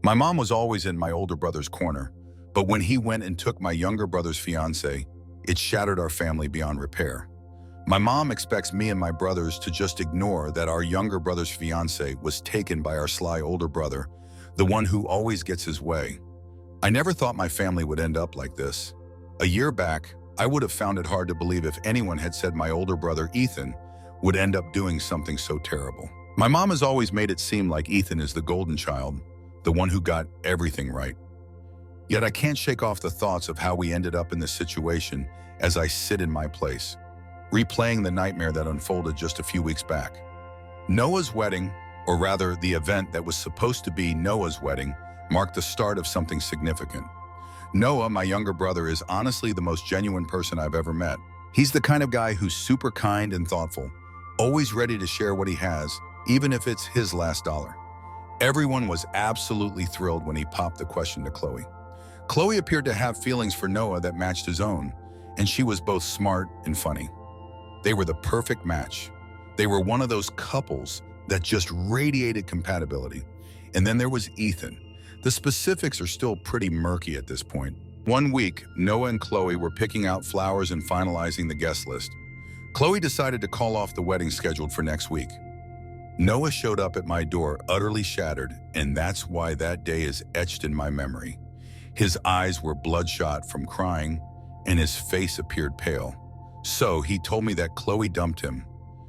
My mom was always in my older brother's corner, but when he went and took my younger brother's fiancée, it shattered our family beyond repair. My mom expects me and my brothers to just ignore that our younger brother's fiancée was taken by our sly older brother, the one who always gets his way. I never thought my family would end up like this. A year back, I would have found it hard to believe if anyone had said my older brother, Ethan, would end up doing something so terrible. My mom has always made it seem like Ethan is the golden child, the one who got everything right. Yet I can't shake off the thoughts of how we ended up in this situation as I sit in my place, replaying the nightmare that unfolded just a few weeks back. Noah's wedding, or rather the event that was supposed to be Noah's wedding, marked the start of something significant. Noah, my younger brother, is honestly the most genuine person I've ever met. He's the kind of guy who's super kind and thoughtful, always ready to share what he has, even if it's his last dollar. Everyone was absolutely thrilled when he popped the question to Chloe. Chloe appeared to have feelings for Noah that matched his own, and she was both smart and funny. They were the perfect match. They were one of those couples that just radiated compatibility. And then there was Ethan. The specifics are still pretty murky at this point. One week, Noah and Chloe were picking out flowers and finalizing the guest list. Chloe decided to call off the wedding scheduled for next week. Noah showed up at my door utterly shattered, and that's why that day is etched in my memory. His eyes were bloodshot from crying, and his face appeared pale. So he told me that Chloe dumped him.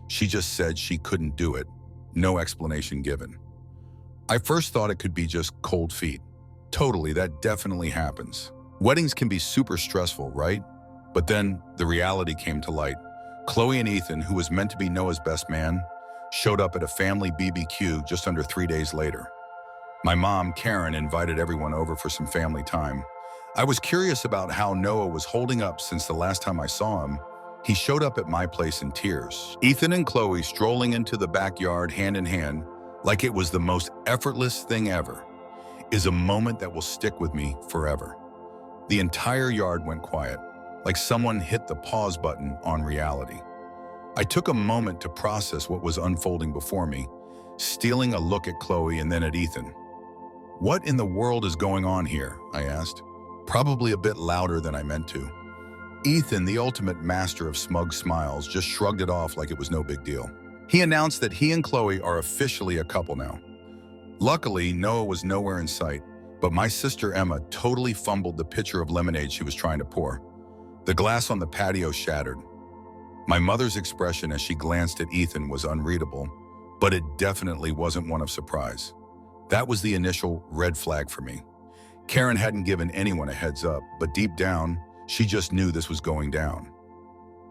She just said she couldn't do it. No explanation given. I first thought it could be just cold feet. Totally, that definitely happens. Weddings can be super stressful, right? But then the reality came to light. Chloe and Ethan, who was meant to be Noah's best man, showed up at a family BBQ just under 3 days later. My mom, Karen, invited everyone over for some family time. I was curious about how Noah was holding up since the last time I saw him. He showed up at my place in tears. Ethan and Chloe strolling into the backyard hand in hand, like it was the most effortless thing ever, is a moment that will stick with me forever. The entire yard went quiet, like someone hit the pause button on reality. I took a moment to process what was unfolding before me, stealing a look at Chloe and then at Ethan. "What in the world is going on here?" I asked, probably a bit louder than I meant to. Ethan, the ultimate master of smug smiles, just shrugged it off like it was no big deal. He announced that he and Chloe are officially a couple now. Luckily, Noah was nowhere in sight, but my sister Emma totally fumbled the pitcher of lemonade she was trying to pour. The glass on the patio shattered. My mother's expression as she glanced at Ethan was unreadable, but it definitely wasn't one of surprise. That was the initial red flag for me. Karen hadn't given anyone a heads up, but deep down, she just knew this was going down.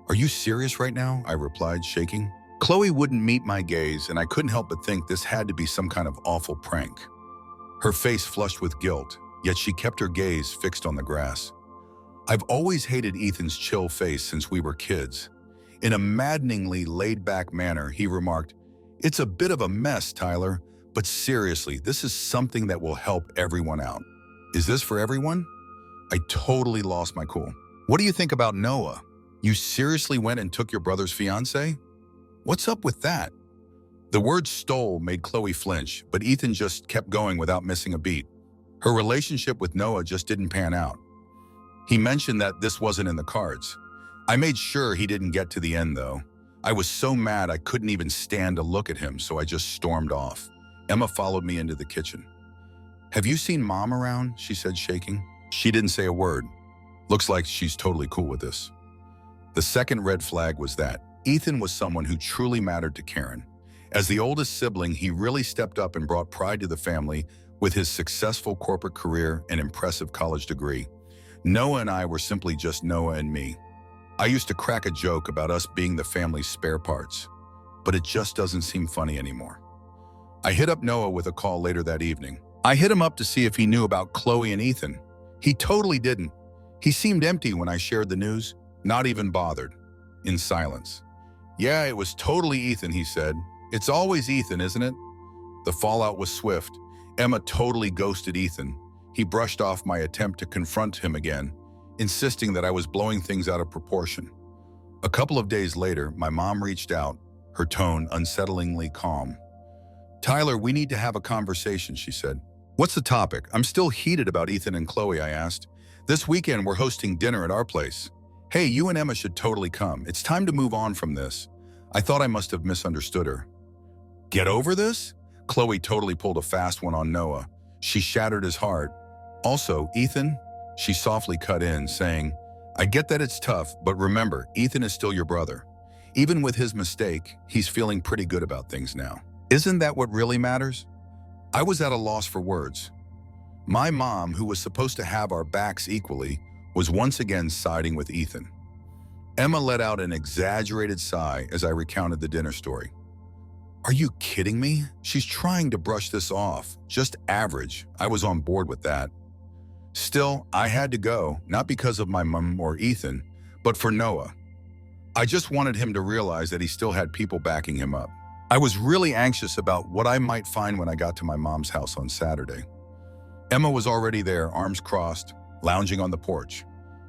"Are you serious right now?" I replied, shaking. Chloe wouldn't meet my gaze, and I couldn't help but think this had to be some kind of awful prank. Her face flushed with guilt, yet she kept her gaze fixed on the grass. I've always hated Ethan's chill face since we were kids. In a maddeningly laid-back manner, he remarked, "It's a bit of a mess, Tyler, but seriously, this is something that will help everyone out." "Is this for everyone?" I totally lost my cool. "What do you think about Noah? You seriously went and took your brother's fiancée? What's up with that?" The word "stole" made Chloe flinch, but Ethan just kept going without missing a beat. Her relationship with Noah just didn't pan out. He mentioned that this wasn't in the cards. I made sure he didn't get to the end, though. I was so mad I couldn't even stand to look at him, so I just stormed off. Emma followed me into the kitchen. "Have you seen Mom around?" she said, shaking. She didn't say a word. Looks like she's totally cool with this. The second red flag was that Ethan was someone who truly mattered to Karen. As the oldest sibling, he really stepped up and brought pride to the family with his successful corporate career and impressive college degree. Noah and I were simply just Noah and me. I used to crack a joke about us being the family's spare parts, but it just doesn't seem funny anymore. I hit up Noah with a call later that evening. I hit him up to see if he knew about Chloe and Ethan. He totally didn't. He seemed empty when I shared the news, not even bothered, in silence. "Yeah, it was totally Ethan," he said. "It's always Ethan, isn't it?" The fallout was swift. Emma totally ghosted Ethan. He brushed off my attempt to confront him again, insisting that I was blowing things out of proportion. A couple of days later, my mom reached out, her tone unsettlingly calm. "Tyler, we need to have a conversation," she said. What's the topic? I'm still heated about Ethan and Chloe, I asked. This weekend, we're hosting dinner at our place. Hey, you and Emma should totally come. It's time to move on from this. I thought I must have misunderstood her. Get over this? Chloe totally pulled a fast one on Noah. She shattered his heart. Also, Ethan, she softly cut in, saying, I get that it's tough, but remember, Ethan is still your brother. Even with his mistake, he's feeling pretty good about things now. Isn't that what really matters? I was at a loss for words. My mom, who was supposed to have our backs equally, was once again siding with Ethan. Emma let out an exaggerated sigh as I recounted the dinner story. Are you kidding me? She's trying to brush this off. Just average. I was on board with that. Still, I had to go, not because of my mom or Ethan, but for Noah. I just wanted him to realize that he still had people backing him up. I was really anxious about what I might find when I got to my mom's house on Saturday. Emma was already there, arms crossed, lounging on the porch.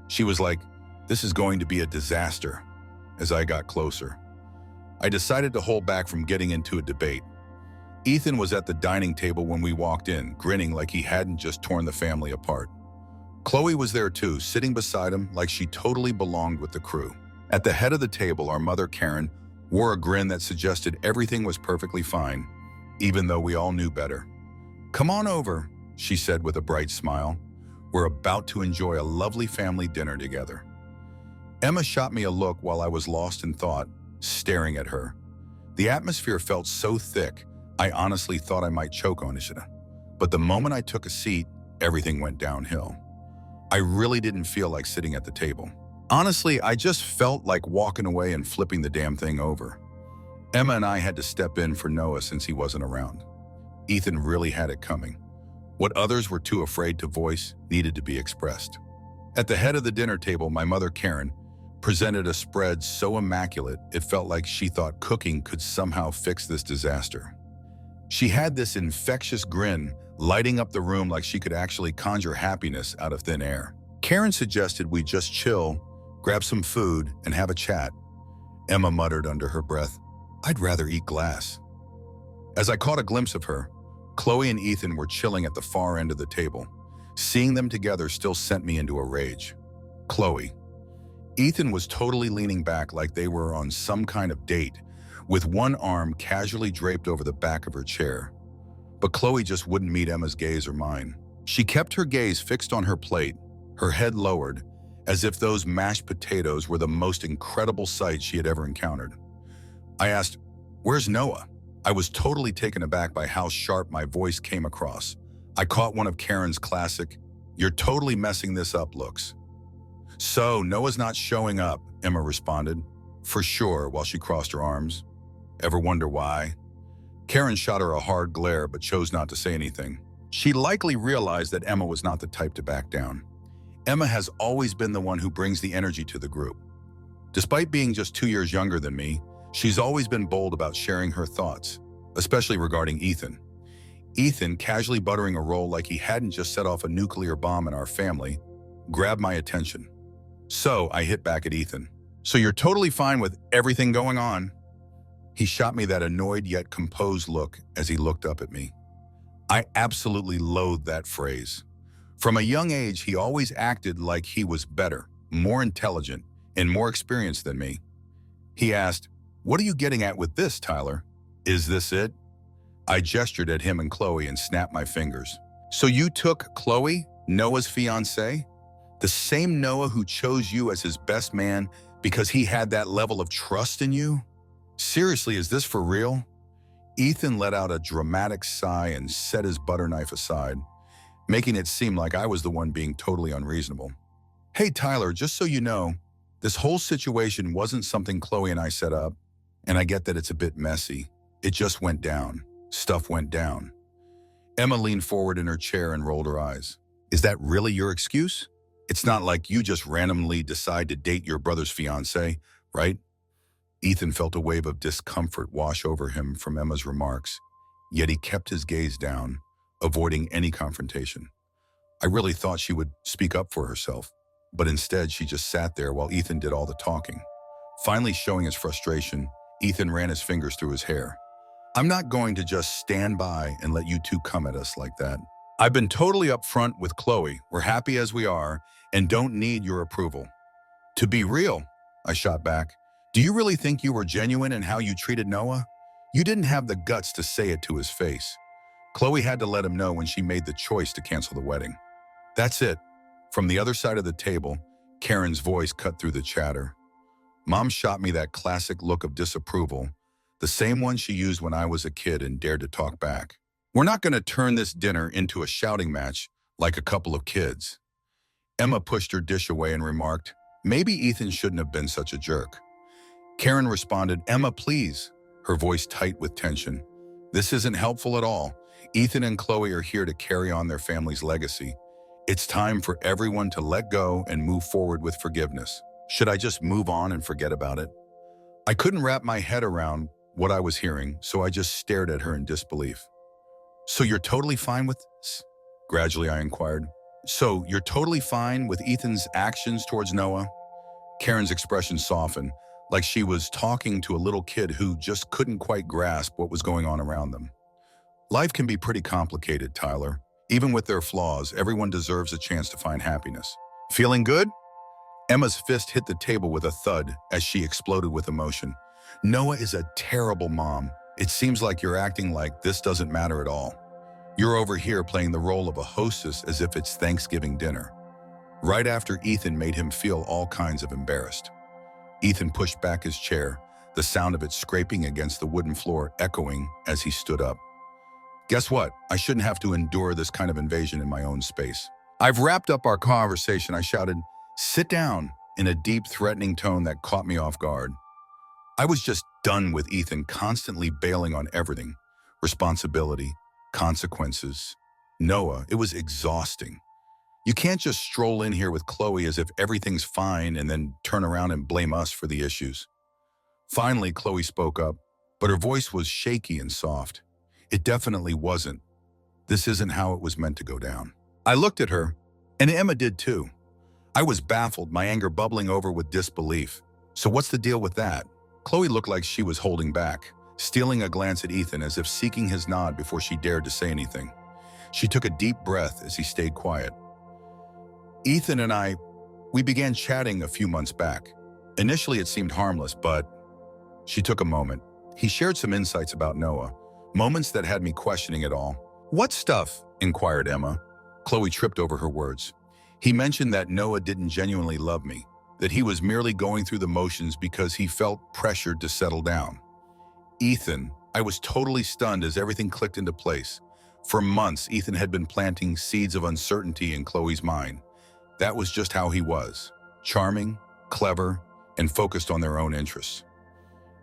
She was like, this is going to be a disaster. As I got closer, I decided to hold back from getting into a debate. Ethan was at the dining table when we walked in, grinning like he hadn't just torn the family apart. Chloe was there too, sitting beside him like she totally belonged with the crew. At the head of the table, our mother, Karen, wore a grin that suggested everything was perfectly fine, even though we all knew better. Come on over, she said with a bright smile. We're about to enjoy a lovely family dinner together. Emma shot me a look while I was lost in thought, staring at her. The atmosphere felt so thick, I honestly thought I might choke on it. But the moment I took a seat, everything went downhill. I really didn't feel like sitting at the table. Honestly, I just felt like walking away and flipping the damn thing over. Emma and I had to step in for Noah since he wasn't around. Ethan really had it coming. What others were too afraid to voice needed to be expressed. At the head of the dinner table, my mother, Karen, presented a spread so immaculate it felt like she thought cooking could somehow fix this disaster. She had this infectious grin, lighting up the room like she could actually conjure happiness out of thin air. Karen suggested we just chill, grab some food, and have a chat. Emma muttered under her breath, I'd rather eat glass. As I caught a glimpse of her, Chloe and Ethan were chilling at the far end of the table. Seeing them together still sent me into a rage. Chloe. Ethan was totally leaning back like they were on some kind of date, with one arm casually draped over the back of her chair. But Chloe just wouldn't meet Emma's gaze or mine. She kept her gaze fixed on her plate, her head lowered, as if those mashed potatoes were the most incredible sight she had ever encountered. I asked, where's Noah? I was totally taken aback by how sharp my voice came across. I caught one of Karen's classic, you're totally messing this up looks. So, Noah's not showing up, Emma responded, for sure, while she crossed her arms. Ever wonder why? Karen shot her a hard glare but chose not to say anything. She likely realized that Emma was not the type to back down. Emma has always been the one who brings the energy to the group. Despite being just 2 years younger than me, she's always been bold about sharing her thoughts, especially regarding Ethan. Ethan, casually buttering a roll like he hadn't just set off a nuclear bomb in our family, grabbed my attention. So I hit back at Ethan. So you're totally fine with everything going on? He shot me that annoyed yet composed look as he looked up at me. I absolutely loathed that phrase. From a young age, he always acted like he was better, more intelligent, and more experienced than me. He asked, what are you getting at with this, Tyler? Is this it? I gestured at him and Chloe and snapped my fingers. So you took Chloe, Noah's fiancée? The same Noah who chose you as his best man because he had that level of trust in you? Seriously, is this for real? Ethan let out a dramatic sigh and set his butter knife aside, making it seem like I was the one being totally unreasonable. Hey Tyler, just so you know, this whole situation wasn't something Chloe and I set up, and I get that it's a bit messy. It just went down. Stuff went down. Emma leaned forward in her chair and rolled her eyes. Is that really your excuse? It's not like you just randomly decide to date your brother's fiancée, right? Ethan felt a wave of discomfort wash over him from Emma's remarks, yet he kept his gaze down, avoiding any confrontation. I really thought she would speak up for herself, but instead she just sat there while Ethan did all the talking. Finally showing his frustration, Ethan ran his fingers through his hair. I'm not going to just stand by and let you two come at us like that. I've been totally upfront with Chloe. We're happy as we are and don't need your approval. To be real, I shot back. Do you really think you were genuine in how you treated Noah? You didn't have the guts to say it to his face. Chloe had to let him know when she made the choice to cancel the wedding. That's it. From the other side of the table, Karen's voice cut through the chatter. Mom shot me that classic look of disapproval, the same one she used when I was a kid and dared to talk back. We're not going to turn this dinner into a shouting match like a couple of kids. Emma pushed her dish away and remarked, maybe Ethan shouldn't have been such a jerk. Karen responded, Emma, please, her voice tight with tension. This isn't helpful at all. Ethan and Chloe are here to carry on their family's legacy. It's time for everyone to let go and move forward with forgiveness. Should I just move on and forget about it? I couldn't wrap my head around what I was hearing, so I just stared at her in disbelief. So you're totally fine with this? Gradually, I inquired. So you're totally fine with Ethan's actions towards Noah? Karen's expression softened, like she was talking to a little kid who just couldn't quite grasp what was going on around them. Life can be pretty complicated, Tyler. Even with their flaws, everyone deserves a chance to find happiness. Feeling good? Emma's fist hit the table with a thud as she exploded with emotion. Noah is a terrible mom. It seems like you're acting like this doesn't matter at all. You're over here playing the role of a hostess as if it's Thanksgiving dinner. Right after Ethan made him feel all kinds of embarrassed. Ethan pushed back his chair, the sound of it scraping against the wooden floor echoing as he stood up. Guess what? I shouldn't have to endure this kind of invasion in my own space. I've wrapped up our conversation, I shouted. Sit down, in a deep, threatening tone that caught me off guard. I was just done with Ethan constantly bailing on everything. Responsibility, consequences. Noah, it was exhausting. You can't just stroll in here with Chloe as if everything's fine and then turn around and blame us for the issues. Finally, Chloe spoke up, but her voice was shaky and soft. It definitely wasn't. This isn't how it was meant to go down. I looked at her, and Emma did too. I was baffled, my anger bubbling over with disbelief. So what's the deal with that? Chloe looked like she was holding back, stealing a glance at Ethan as if seeking his nod before she dared to say anything. She took a deep breath as he stayed quiet. Ethan and we began chatting a few months back. Initially, it seemed harmless, but she took a moment. He shared some insights about Noah, moments that had me questioning it all. What stuff? Inquired Emma. Chloe tripped over her words. He mentioned that Noah didn't genuinely love me, that he was merely going through the motions because he felt pressured to settle down. Ethan, I was totally stunned as everything clicked into place. For months, Ethan had been planting seeds of uncertainty in Chloe's mind. That was just how he was. Charming, clever, and focused on their own interests.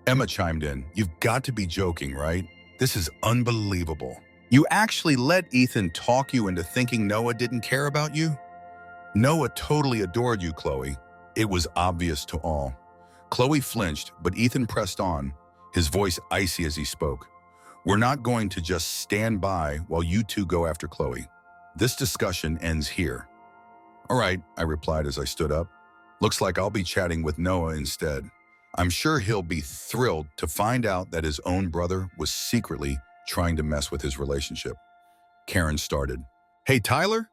Emma chimed in. You've got to be joking, right? This is unbelievable. You actually let Ethan talk you into thinking Noah didn't care about you? Noah totally adored you, Chloe. It was obvious to all. Chloe flinched, but Ethan pressed on, his voice icy as he spoke. We're not going to just stand by while you two go after Chloe. This discussion ends here. All right, I replied as I stood up. Looks like I'll be chatting with Noah instead. I'm sure he'll be thrilled to find out that his own brother was secretly trying to mess with his relationship. Karen started. Hey, Tyler?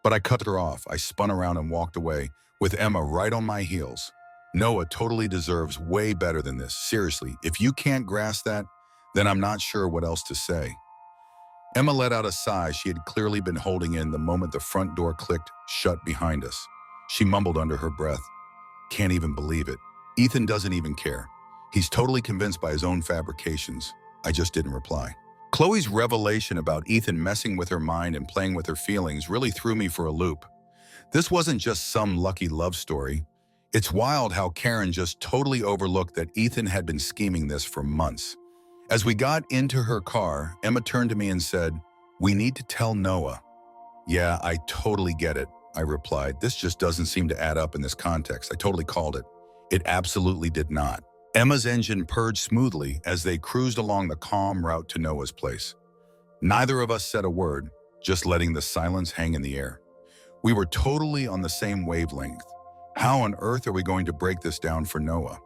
But I cut her off. I spun around and walked away, with Emma right on my heels. Noah totally deserves way better than this. Seriously, if you can't grasp that, then I'm not sure what else to say. Emma let out a sigh she had clearly been holding in the moment the front door clicked shut behind us. She mumbled under her breath, Can't even believe it. Ethan doesn't even care. He's totally convinced by his own fabrications. I just didn't reply. Chloe's revelation about Ethan messing with her mind and playing with her feelings really threw me for a loop. This wasn't just some lucky love story. It's wild how Karen just totally overlooked that Ethan had been scheming this for months. As we got into her car, Emma turned to me and said, We need to tell Noah. Yeah, I totally get it, I replied. This just doesn't seem to add up in this context. I totally called it. It absolutely did not. Emma's engine purred smoothly as they cruised along the calm route to Noah's place. Neither of us said a word, just letting the silence hang in the air. We were totally on the same wavelength. How on earth are we going to break this down for Noah?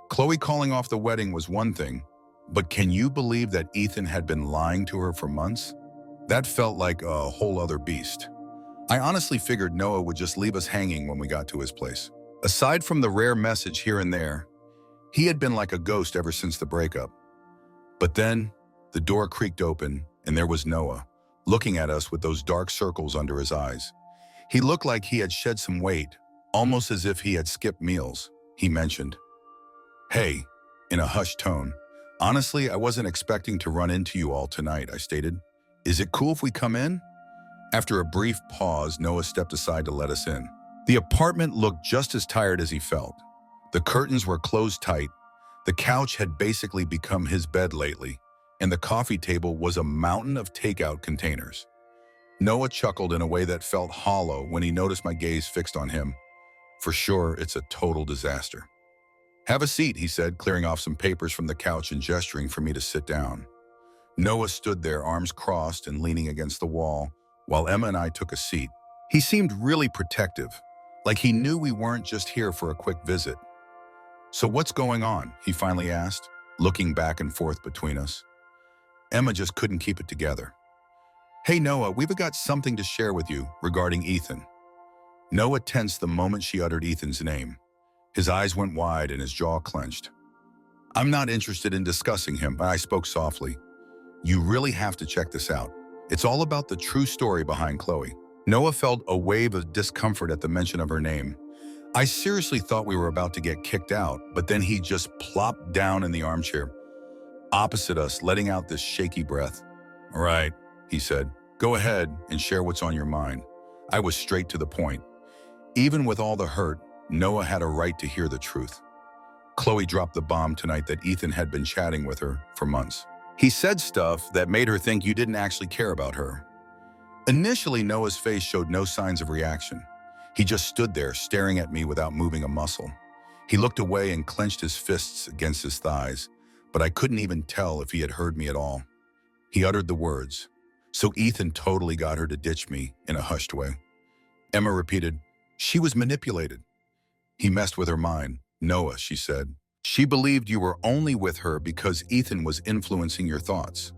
Chloe calling off the wedding was one thing, but can you believe that Ethan had been lying to her for months? That felt like a whole other beast. I honestly figured Noah would just leave us hanging when we got to his place. Aside from the rare message here and there, he had been like a ghost ever since the breakup. But then, the door creaked open, and there was Noah, looking at us with those dark circles under his eyes. He looked like he had shed some weight, almost as if he had skipped meals. He mentioned, "Hey," in a hushed tone. "Honestly, I wasn't expecting to run into you all tonight," I stated. "Is it cool if we come in?" After a brief pause, Noah stepped aside to let us in. The apartment looked just as tired as he felt. The curtains were closed tight. The couch had basically become his bed lately, and the coffee table was a mountain of takeout containers. Noah chuckled in a way that felt hollow when he noticed my gaze fixed on him. "For sure, it's a total disaster." "Have a seat," he said, clearing off some papers from the couch and gesturing for me to sit down. Noah stood there, arms crossed and leaning against the wall, while Emma and I took a seat. He seemed really protective, like he knew we weren't just here for a quick visit. "So what's going on?" he finally asked, looking back and forth between us. Emma just couldn't keep it together. "Hey Noah, we've got something to share with you regarding Ethan." Noah tensed the moment she uttered Ethan's name. His eyes went wide and his jaw clenched. "I'm not interested in discussing him," I spoke softly. "You really have to check this out. It's all about the true story behind Chloe." Noah felt a wave of discomfort at the mention of her name. I seriously thought we were about to get kicked out, but then he just plopped down in the armchair opposite us, letting out this shaky breath. "All right," he said. "Go ahead and share what's on your mind." I was straight to the point. Even with all the hurt, Noah had a right to hear the truth. Chloe dropped the bomb tonight that Ethan had been chatting with her for months. He said stuff that made her think you didn't actually care about her. Initially, Noah's face showed no signs of reaction. He just stood there, staring at me without moving a muscle. He looked away and clenched his fists against his thighs, but I couldn't even tell if he had heard me at all. He uttered the words, "So Ethan totally got her to ditch me," in a hushed way. Emma repeated, "She was manipulated." "He messed with her mind, Noah," she said. "She believed you were only with her because Ethan was influencing your thoughts."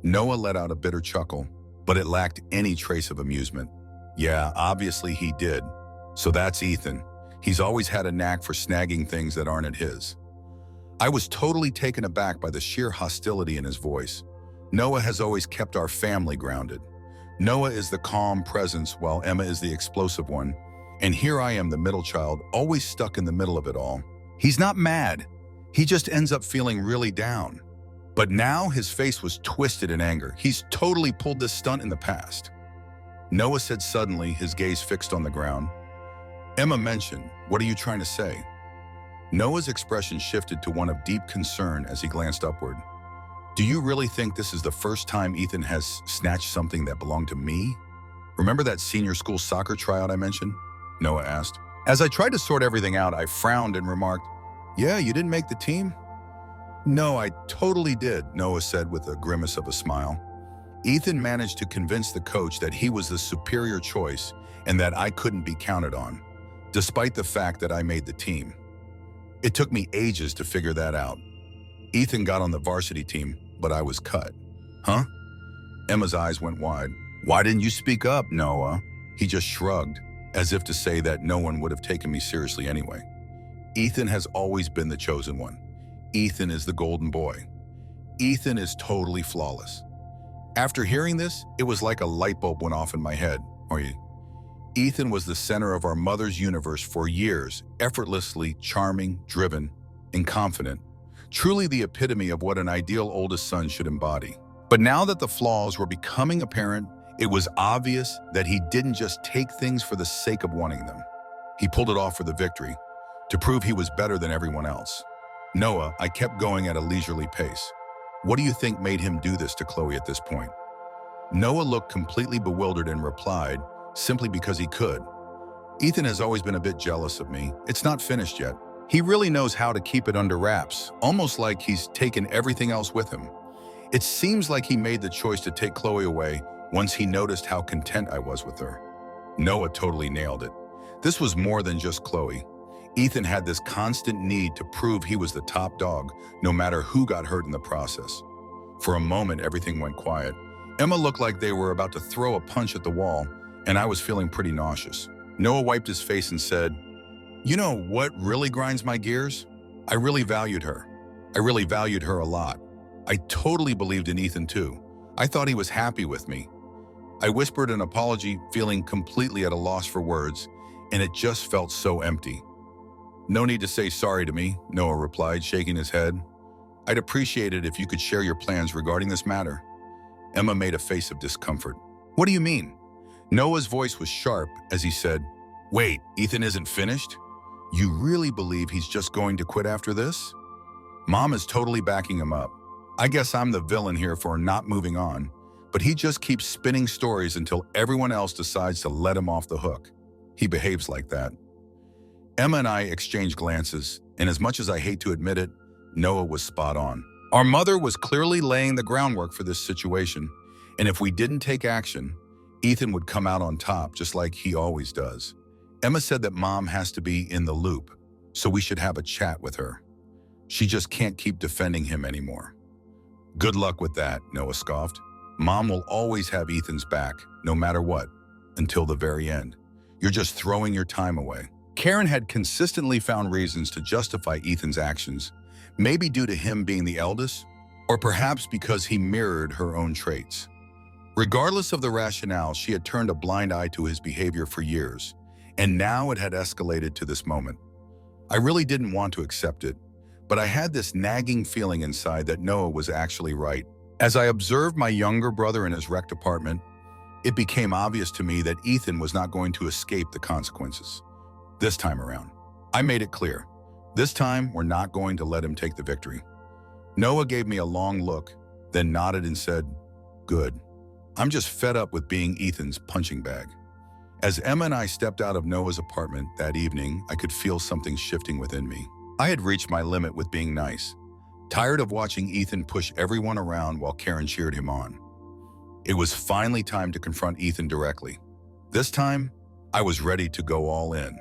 Noah let out a bitter chuckle, but it lacked any trace of amusement. "Yeah, obviously he did. So that's Ethan. He's always had a knack for snagging things that aren't at his." I was totally taken aback by the sheer hostility in his voice. Noah has always kept our family grounded. Noah is the calm presence while Emma is the explosive one. And here I am, the middle child, always stuck in the middle of it all. He's not mad. He just ends up feeling really down. But now his face was twisted in anger. He's totally pulled this stunt in the past. Noah said suddenly, his gaze fixed on the ground. "Emma mentioned, what are you trying to say?" Noah's expression shifted to one of deep concern as he glanced upward. "Do you really think this is the first time Ethan has snatched something that belonged to me? Remember that senior school soccer tryout I mentioned?" Noah asked. As I tried to sort everything out, I frowned and remarked, "Yeah, you didn't make the team?" "No, I totally did," Noah said with a grimace of a smile. "Ethan managed to convince the coach that he was the superior choice and that I couldn't be counted on, despite the fact that I made the team. It took me ages to figure that out. Ethan got on the varsity team, but I was cut." "Huh?" Emma's eyes went wide. "Why didn't you speak up, Noah?" He just shrugged, as if to say that no one would have taken me seriously anyway. "Ethan has always been the chosen one. Ethan is the golden boy. Ethan is totally flawless." After hearing this, it was like a light bulb went off in my head. Ethan was the center of our mother's universe for years, effortlessly charming, driven, and confident. Truly the epitome of what an ideal oldest son should embody. But now that the flaws were becoming apparent, it was obvious that he didn't just take things for the sake of wanting them. He pulled it off for the victory, to prove he was better than everyone else. "Noah," I kept going at a leisurely pace. "What do you think made him do this to Chloe at this point?" Noah looked completely bewildered and replied, "Simply because he could. Ethan has always been a bit jealous of me. It's not finished yet. He really knows how to keep it under wraps, almost like he's taken everything else with him. It seems like he made the choice to take Chloe away once he noticed how content I was with her." Noah totally nailed it. This was more than just Chloe. Ethan had this constant need to prove he was the top dog, no matter who got hurt in the process. For a moment, everything went quiet. Emma looked like they were about to throw a punch at the wall, and I was feeling pretty nauseous. Noah wiped his face and said, "You know what really grinds my gears? I really valued her. I really valued her a lot. I totally believed in Ethan too. I thought he was happy with me." I whispered an apology, feeling completely at a loss for words, and it just felt so empty. "No need to say sorry to me," Noah replied, shaking his head. "I'd appreciate it if you could share your plans regarding this matter." Emma made a face of discomfort. "What do you mean?" Noah's voice was sharp as he said, "Wait, Ethan isn't finished? You really believe he's just going to quit after this?" Mom is totally backing him up. I guess I'm the villain here for not moving on, but he just keeps spinning stories until everyone else decides to let him off the hook. He behaves like that. Emma and I exchanged glances, and as much as I hate to admit it, Noah was spot on. Our mother was clearly laying the groundwork for this situation, and if we didn't take action, Ethan would come out on top just like he always does. Emma said that Mom has to be in the loop, so we should have a chat with her. She just can't keep defending him anymore. "Good luck with that," Noah scoffed. "Mom will always have Ethan's back, no matter what, until the very end. You're just throwing your time away." Karen had consistently found reasons to justify Ethan's actions, maybe due to him being the eldest, or perhaps because he mirrored her own traits. Regardless of the rationale, she had turned a blind eye to his behavior for years, and now it had escalated to this moment. I really didn't want to accept it, but I had this nagging feeling inside that Noah was actually right. As I observed my younger brother in his wrecked apartment, it became obvious to me that Ethan was not going to escape the consequences. This time around, I made it clear. This time, we're not going to let him take the victory. Noah gave me a long look, then nodded and said, "Good. I'm just fed up with being Ethan's punching bag." As Emma and I stepped out of Noah's apartment that evening, I could feel something shifting within me. I had reached my limit with being nice, tired of watching Ethan push everyone around while Karen cheered him on. It was finally time to confront Ethan directly. This time, I was ready to go all in.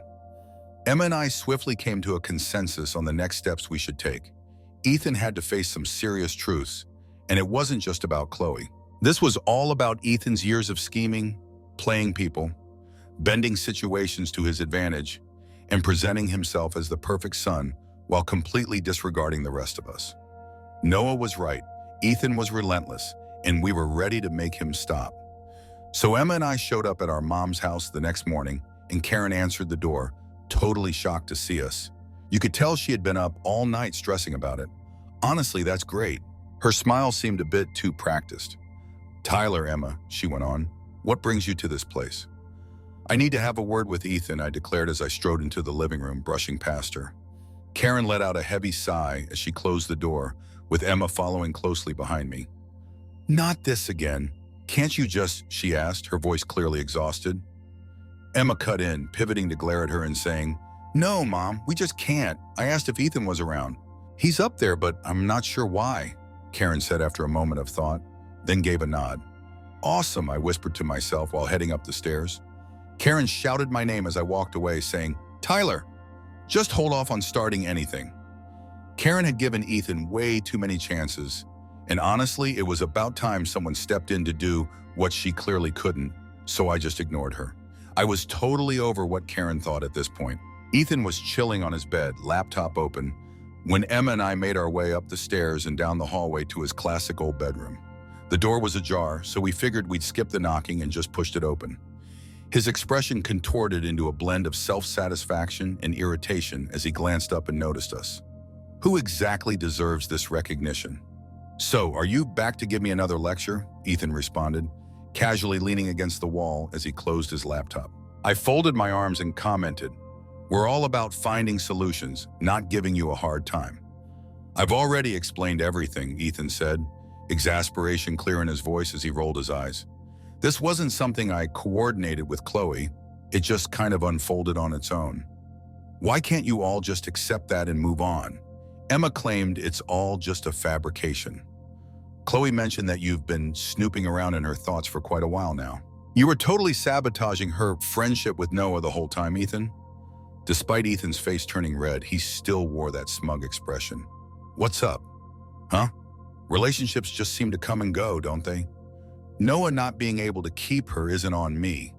Emma and I swiftly came to a consensus on the next steps we should take. Ethan had to face some serious truths, and it wasn't just about Chloe. This was all about Ethan's years of scheming, playing people, bending situations to his advantage, and presenting himself as the perfect son while completely disregarding the rest of us. Noah was right. Ethan was relentless, and we were ready to make him stop. So Emma and I showed up at our mom's house the next morning, and Karen answered the door, totally shocked to see us. You could tell she had been up all night stressing about it. Honestly, that's great. Her smile seemed a bit too practiced. "Tyler, Emma," she went on, "what brings you to this place?" "I need to have a word with Ethan," I declared as I strode into the living room, brushing past her. Karen let out a heavy sigh as she closed the door, with Emma following closely behind me. "Not this again. Can't you just," she asked, her voice clearly exhausted. Emma cut in, pivoting to glare at her and saying, "No, Mom, we just can't. I asked if Ethan was around. He's up there, but I'm not sure why," Karen said after a moment of thought, then gave a nod. "Awesome," I whispered to myself while heading up the stairs. Karen shouted my name as I walked away, saying, "Tyler, just hold off on starting anything." Karen had given Ethan way too many chances, and honestly, it was about time someone stepped in to do what she clearly couldn't, so I just ignored her. I was totally over what Karen thought at this point. Ethan was chilling on his bed, laptop open, when Emma and I made our way up the stairs and down the hallway to his classic old bedroom. The door was ajar, so we figured we'd skip the knocking and just pushed it open. His expression contorted into a blend of self-satisfaction and irritation as he glanced up and noticed us. "Who exactly deserves this recognition?" "So, are you back to give me another lecture?" Ethan responded, casually leaning against the wall as he closed his laptop. I folded my arms and commented, "We're all about finding solutions, not giving you a hard time." "I've already explained everything," Ethan said, exasperation clear in his voice as he rolled his eyes. "This wasn't something I coordinated with Chloe. It just kind of unfolded on its own. Why can't you all just accept that and move on?" Emma claimed it's all just a fabrication. "Chloe mentioned that you've been snooping around in her thoughts for quite a while now. You were totally sabotaging her friendship with Noah the whole time, Ethan." Despite Ethan's face turning red, he still wore that smug expression. "What's up? Huh? Relationships just seem to come and go, don't they? Noah not being able to keep her isn't on me.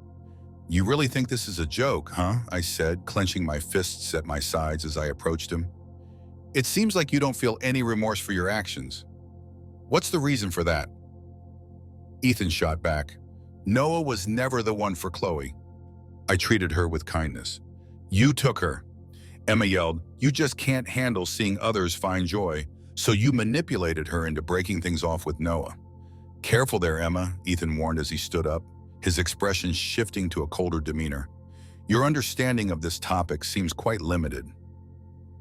You really think this is a joke, huh? I said, clenching my fists at my sides as I approached him. It seems like you don't feel any remorse for your actions. What's the reason for that? Ethan shot back. Noah was never the one for Chloe. I treated her with kindness. You took her. Emma yelled, you just can't handle seeing others find joy, so you manipulated her into breaking things off with Noah. Careful there, Emma, Ethan warned as he stood up, his expression shifting to a colder demeanor. Your understanding of this topic seems quite limited.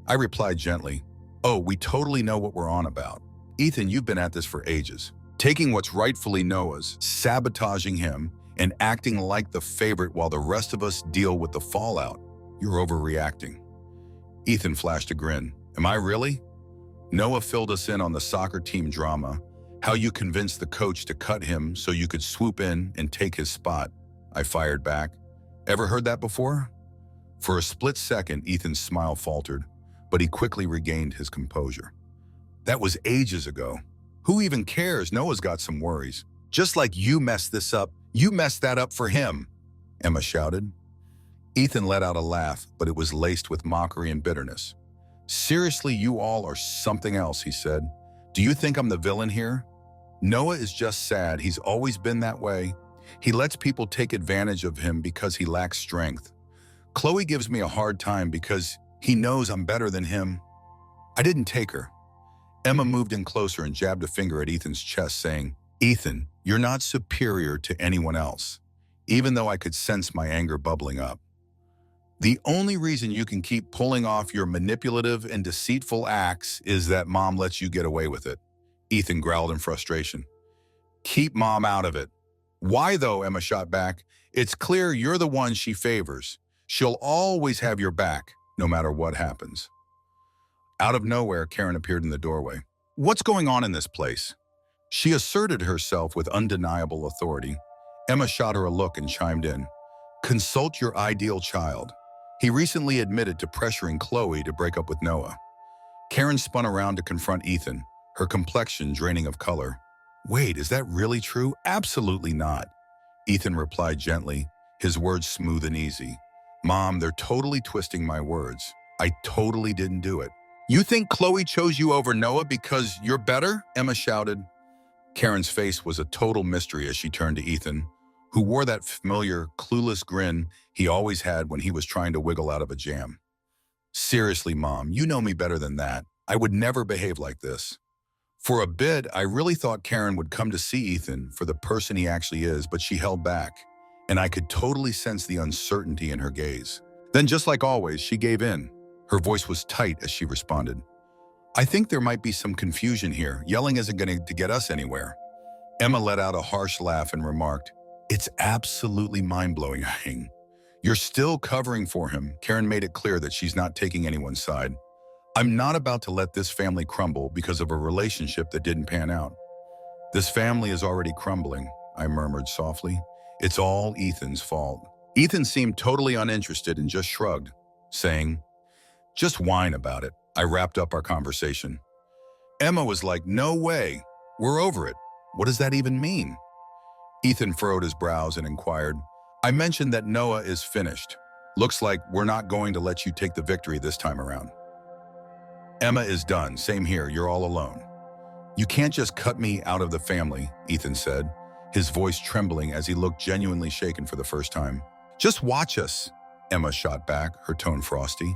I replied gently, oh, we totally know what we're on about. Ethan, you've been at this for ages. Taking what's rightfully Noah's, sabotaging him, and acting like the favorite while the rest of us deal with the fallout. You're overreacting. Ethan flashed a grin. Am I really? Noah filled us in on the soccer team drama, how you convinced the coach to cut him so you could swoop in and take his spot. I fired back. Ever heard that before? For a split second, Ethan's smile faltered, but he quickly regained his composure. That was ages ago. Who even cares? Noah's got some worries. Just like you messed this up, you messed that up for him, Emma shouted. Ethan let out a laugh, but it was laced with mockery and bitterness. Seriously, you all are something else, he said. Do you think I'm the villain here? Noah is just sad. He's always been that way. He lets people take advantage of him because he lacks strength. Chloe gives me a hard time because he knows I'm better than him. I didn't take her. Emma moved in closer and jabbed a finger at Ethan's chest, saying, Ethan, you're not superior to anyone else, even though I could sense my anger bubbling up. The only reason you can keep pulling off your manipulative and deceitful acts is that Mom lets you get away with it. Ethan growled in frustration. Keep Mom out of it. Why though? Emma shot back. It's clear you're the one she favors. She'll always have your back, no matter what happens. Out of nowhere, Karen appeared in the doorway. What's going on in this place? She asserted herself with undeniable authority. Emma shot her a look and chimed in. Consult your ideal child. He recently admitted to pressuring Chloe to break up with Noah. Karen spun around to confront Ethan, her complexion draining of color. Wait, is that really true? Absolutely not. Ethan replied gently, his words smooth and easy. Mom, they're totally twisting my words. I totally didn't do it. You think Chloe chose you over Noah because you're better? Emma shouted. Karen's face was a total mystery as she turned to Ethan, who wore that familiar, clueless grin he always had when he was trying to wiggle out of a jam. Seriously, Mom, you know me better than that. I would never behave like this. For a bit, I really thought Karen would come to see Ethan for the person he actually is, but she held back, and I could totally sense the uncertainty in her gaze. Then, just like always, she gave in. Her voice was tight as she responded. I think there might be some confusion here. Yelling isn't going to get us anywhere. Emma let out a harsh laugh and remarked, It's absolutely mind-blowing. You're still covering for him. Karen made it clear that she's not taking anyone's side. I'm not about to let this family crumble because of a relationship that didn't pan out. This family is already crumbling, I murmured softly. It's all Ethan's fault. Ethan seemed totally uninterested and just shrugged, saying, Just whine about it. I wrapped up our conversation. Emma was like, No way. We're over it. What does that even mean? Ethan furrowed his brows and inquired, I mentioned that Noah is finished. Looks like we're not going to let you take the victory this time around. Emma is done. Same here. You're all alone. You can't just cut me out of the family, Ethan said, his voice trembling as he looked genuinely shaken for the first time. Just watch us, Emma shot back, her tone frosty.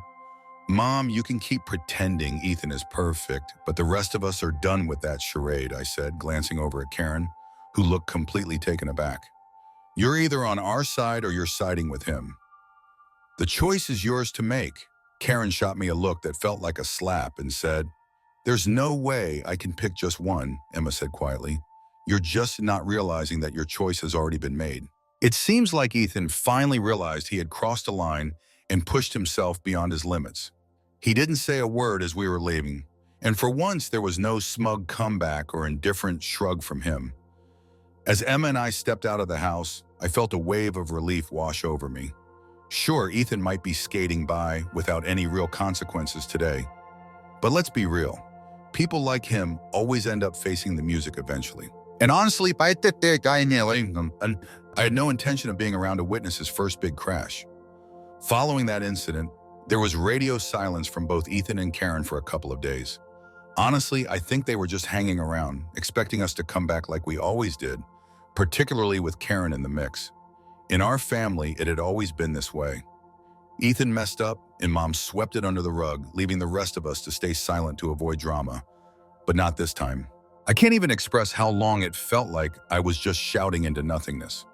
Mom, you can keep pretending Ethan is perfect, but the rest of us are done with that charade, I said, glancing over at Karen, who looked completely taken aback. You're either on our side or you're siding with him. The choice is yours to make. Karen shot me a look that felt like a slap and said, There's no way I can pick just one, Emma said quietly. You're just not realizing that your choice has already been made. It seems like Ethan finally realized he had crossed a line and pushed himself beyond his limits. He didn't say a word as we were leaving, and for once there was no smug comeback or indifferent shrug from him. As Emma and I stepped out of the house, I felt a wave of relief wash over me. Sure, Ethan might be skating by without any real consequences today, but let's be real. People like him always end up facing the music eventually. And honestly, and I had no intention of being around to witness his first big crash. Following that incident, there was radio silence from both Ethan and Karen for a couple of days. Honestly, I think they were just hanging around, expecting us to come back like we always did, particularly with Karen in the mix. In our family, it had always been this way. Ethan messed up, and Mom swept it under the rug, leaving the rest of us to stay silent to avoid drama. But not this time. I can't even express how long it felt like I was just shouting into nothingness.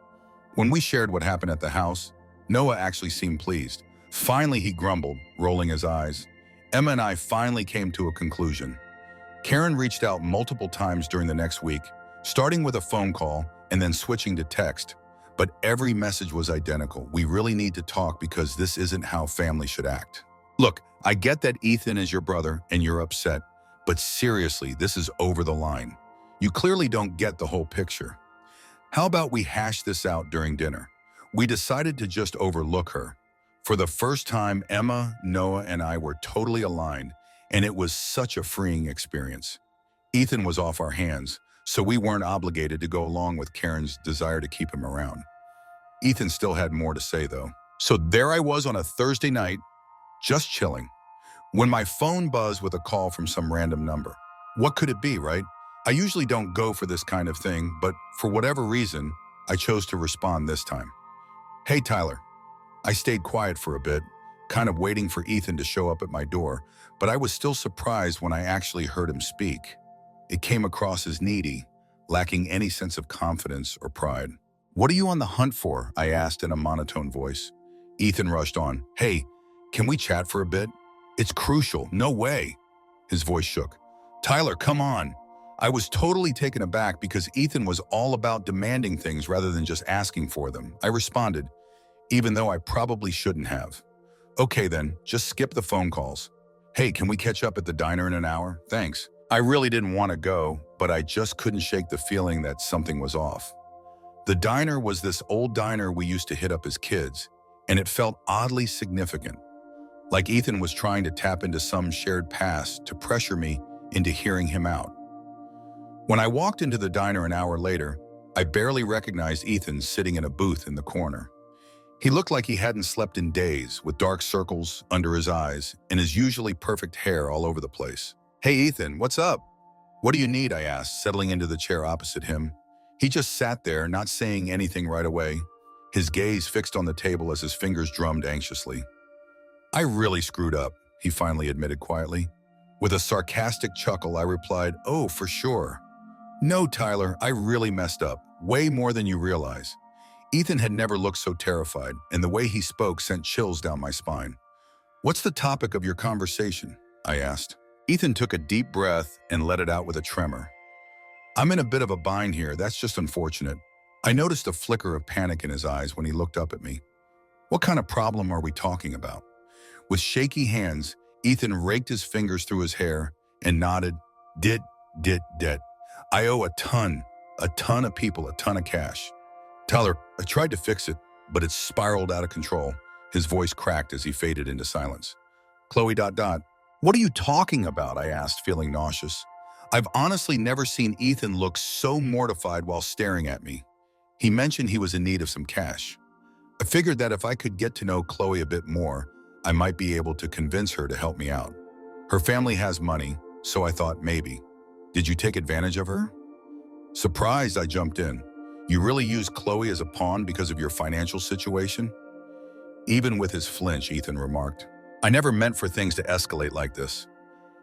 When we shared what happened at the house, Noah actually seemed pleased. Finally, he grumbled, rolling his eyes. Emma and I finally came to a conclusion. Karen reached out multiple times during the next week, starting with a phone call and then switching to text. But every message was identical. We really need to talk because this isn't how family should act. Look, I get that Ethan is your brother and you're upset, but seriously, this is over the line. You clearly don't get the whole picture. How about we hash this out during dinner? We decided to just overlook her. For the first time, Emma, Noah, and I were totally aligned, and it was such a freeing experience. Ethan was off our hands, so we weren't obligated to go along with Karen's desire to keep him around. Ethan still had more to say, though. So there I was on a Thursday night, just chilling, when my phone buzzed with a call from some random number. What could it be, right? I usually don't go for this kind of thing, but for whatever reason, I chose to respond this time. Hey, Tyler. I stayed quiet for a bit, kind of waiting for Ethan to show up at my door, but I was still surprised when I actually heard him speak. It came across as needy, lacking any sense of confidence or pride. What are you on the hunt for? I asked in a monotone voice. Ethan rushed on. Hey, can we chat for a bit? It's crucial. No way. His voice shook. Tyler, come on. I was totally taken aback because Ethan was all about demanding things rather than just asking for them. I responded, even though I probably shouldn't have. Okay then, just skip the phone calls. Hey, can we catch up at the diner in an hour? Thanks. I really didn't want to go, but I just couldn't shake the feeling that something was off. The diner was this old diner we used to hit up as kids, and it felt oddly significant, like Ethan was trying to tap into some shared past to pressure me into hearing him out. When I walked into the diner an hour later, I barely recognized Ethan sitting in a booth in the corner. He looked like he hadn't slept in days, with dark circles under his eyes and his usually perfect hair all over the place. Hey Ethan, what's up? What do you need? I asked, settling into the chair opposite him. He just sat there, not saying anything right away, his gaze fixed on the table as his fingers drummed anxiously. I really screwed up, he finally admitted quietly. With a sarcastic chuckle, I replied, oh, for sure. No, Tyler, I really messed up, way more than you realize. Ethan had never looked so terrified, and the way he spoke sent chills down my spine. What's the topic of your conversation? I asked. Ethan took a deep breath and let it out with a tremor. I'm in a bit of a bind here, that's just unfortunate. I noticed a flicker of panic in his eyes when he looked up at me. What kind of problem are we talking about? With shaky hands, Ethan raked his fingers through his hair and nodded, Dit. I owe a ton of people, a ton of cash. Tyler, I tried to fix it, but it spiraled out of control. His voice cracked as he faded into silence. Chloe. What are you talking about? I asked, feeling nauseous. I've honestly never seen Ethan look so mortified while staring at me. He mentioned he was in need of some cash. I figured that if I could get to know Chloe a bit more, I might be able to convince her to help me out. Her family has money, so I thought maybe. Did you take advantage of her? Surprised, I jumped in. You really used Chloe as a pawn because of your financial situation? Even with his flinch, Ethan remarked. I never meant for things to escalate like this.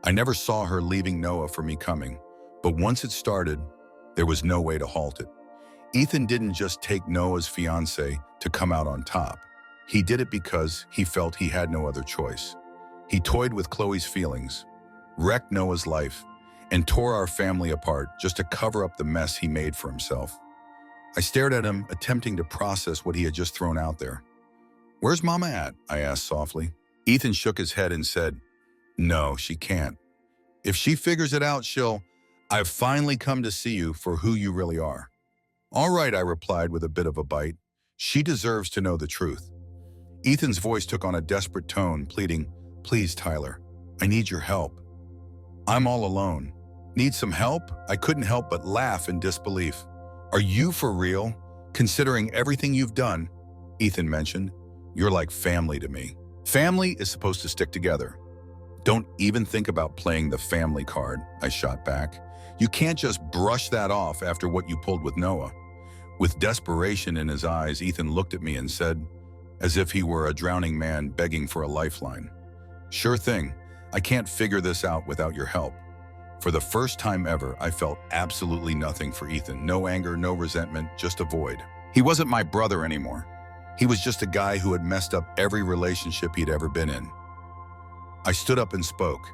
I never saw her leaving Noah for me coming, but once it started, there was no way to halt it. Ethan didn't just take Noah's fiancée to come out on top. He did it because he felt he had no other choice. He toyed with Chloe's feelings, wrecked Noah's life, and tore our family apart just to cover up the mess he made for himself. I stared at him, attempting to process what he had just thrown out there. Where's Mama at? I asked softly. Ethan shook his head and said, No, she can't. If she figures it out, I've finally come to see you for who you really are. All right, I replied with a bit of a bite. She deserves to know the truth. Ethan's voice took on a desperate tone, pleading, Please, Tyler, I need your help. I'm all alone. Need some help? I couldn't help but laugh in disbelief. Are you for real? Considering everything you've done, Ethan mentioned, you're like family to me. Family is supposed to stick together. Don't even think about playing the family card, I shot back. You can't just brush that off after what you pulled with Noah. With desperation in his eyes, Ethan looked at me and said, as if he were a drowning man begging for a lifeline, "Sure thing, I can't figure this out without your help." For the first time ever, I felt absolutely nothing for Ethan. No anger, no resentment, just a void. He wasn't my brother anymore. He was just a guy who had messed up every relationship he'd ever been in. I stood up and spoke.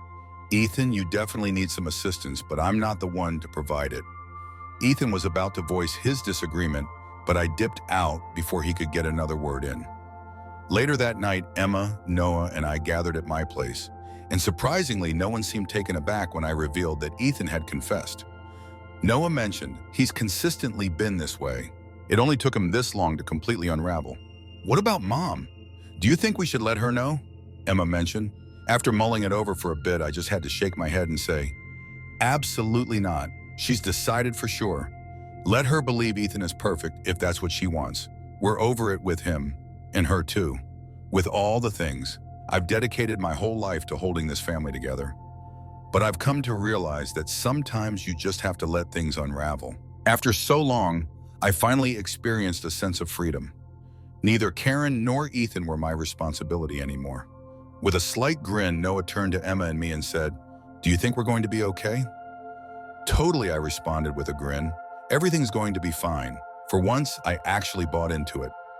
Ethan, you definitely need some assistance, but I'm not the one to provide it. Ethan was about to voice his disagreement, but I dipped out before he could get another word in. Later that night, Emma, Noah, and I gathered at my place, and surprisingly, no one seemed taken aback when I revealed that Ethan had confessed. Noah mentioned, he's consistently been this way. It only took him this long to completely unravel. What about Mom? Do you think we should let her know? Emma mentioned. After mulling it over for a bit, I just had to shake my head and say, absolutely not. She's decided for sure. Let her believe Ethan is perfect if that's what she wants. We're over it with him, and her too. With all the things, I've dedicated my whole life to holding this family together. But I've come to realize that sometimes you just have to let things unravel. After so long, I finally experienced a sense of freedom. Neither Karen nor Ethan were my responsibility anymore. With a slight grin, Noah turned to Emma and me and said, "Do you think we're going to be okay?" Totally, I responded with a grin. Everything's going to be fine. For once, I actually bought into it.